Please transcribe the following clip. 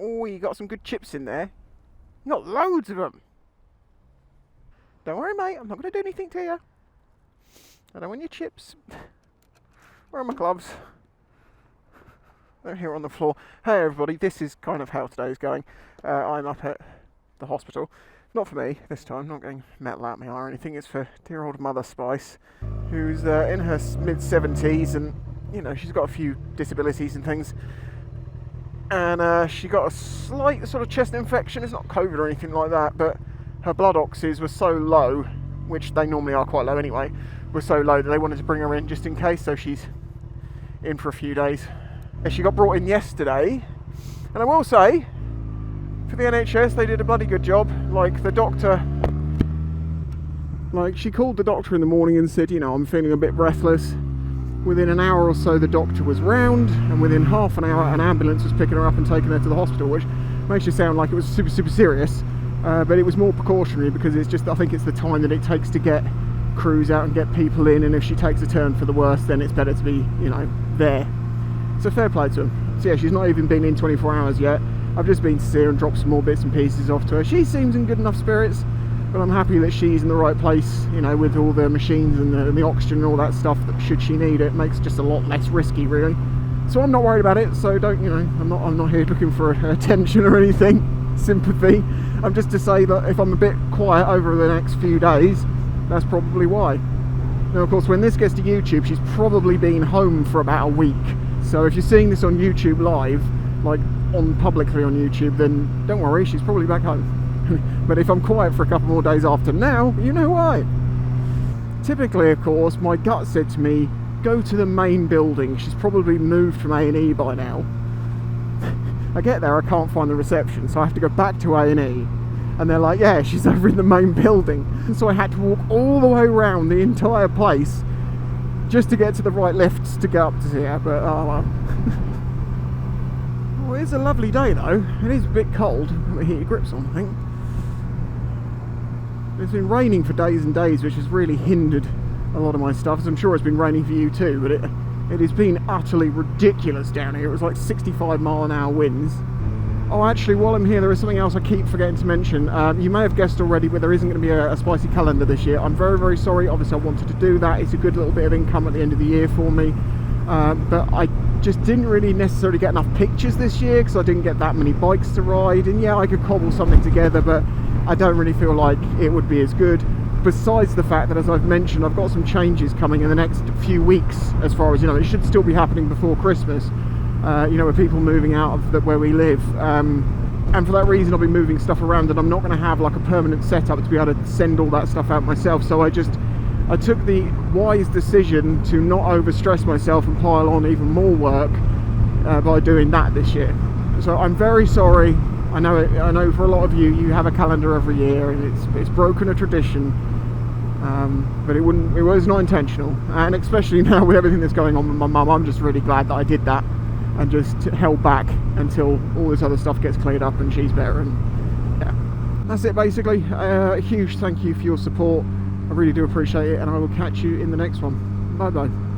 Oh, you got some good chips in there. You got loads of them. Don't worry, mate. I'm not going to do anything to you. I don't want your chips. Where are my gloves? They're here on the floor. Hey, everybody. This is kind of how today's going. I'm up at the hospital. Not for me this time. Not getting metal at me or anything. It's for dear old Mother Spice, who's in her mid-70s, and you know she's got a few disabilities and things. And she got a slight sort of chest infection. It's not COVID or anything like that, but her blood oxys were so low, which they normally are quite low anyway, were so low that they wanted to bring her in just in case, so she's in for a few days. She got brought in yesterday, and I will say, for the NHS, they did a bloody good job. Like, the doctor, she called the doctor in the morning and said, you know, I'm feeling a bit breathless. Within an hour or so, the doctor was round, and within half an hour, an ambulance was picking her up and taking her to the hospital, which makes you sound like it was super, super serious. But it was more precautionary because it's just, I think it's the time that it takes to get crews out and get people in, and if she takes a turn for the worse, then it's better to be, you know, there. So fair play to them. So yeah, she's not even been in 24 hours yet. I've just been to see her and dropped some more bits and pieces off to her. She seems in good enough spirits, but I'm happy that she's in the right place, you know, with all the machines and the oxygen and all that stuff, that should she need it, makes it just a lot less risky, really. So I'm not worried about it, so don't, you know, I'm not here looking for attention or anything, sympathy. I'm just to say that if I'm a bit quiet over the next few days, that's probably why. Now, of course, when this gets to YouTube, she's probably been home for about a week. So if you're seeing this on YouTube live, like on publicly on YouTube, then don't worry, she's probably back home. But if I'm quiet for a couple more days after now, you know why. Typically, of course, my gut said to me, go to the main building. She's probably moved from A&E by now. I get there, I can't find the reception, so I have to go back to A&E, and they're like, yeah, she's over in the main building. And so I had to walk all the way around the entire place just to get to the right lifts to get up to see her, but oh well. Well, it's a lovely day though. It is a bit cold. Put my heated grips on, I think. It's been raining for days and days, which has really hindered a lot of my stuff, as I'm sure it's been raining for you too, but it has been utterly ridiculous down here. It was like 65-mile-an-hour winds. Oh, actually, while I'm here, there is something else I keep forgetting to mention. You may have guessed already, but there isn't going to be a spicy calendar this year. I'm very, very sorry. Obviously, I wanted to do that. It's a good little bit of income at the end of the year for me. But I just didn't really necessarily get enough pictures this year because I didn't get that many bikes to ride. And yeah, I could cobble something together, but I don't really feel like it would be as good. Besides the fact that, as I've mentioned, I've got some changes coming in the next few weeks, as far as, you know, it should still be happening before Christmas, you know, with people moving out of where we live. And for that reason, I'll be moving stuff around, and I'm not going to have like a permanent setup to be able to send all that stuff out myself. So I took the wise decision to not overstress myself and pile on even more work by doing that this year. So I'm very sorry. I know for a lot of you, you have a calendar every year, and it's broken a tradition. But it was not intentional, and especially now with everything that's going on with my mum, I'm just really glad that I did that and just held back until all this other stuff gets cleared up and she's better. And yeah, that's it basically. A huge thank you for your support. I really do appreciate it, and I will catch you in the next one. Bye bye.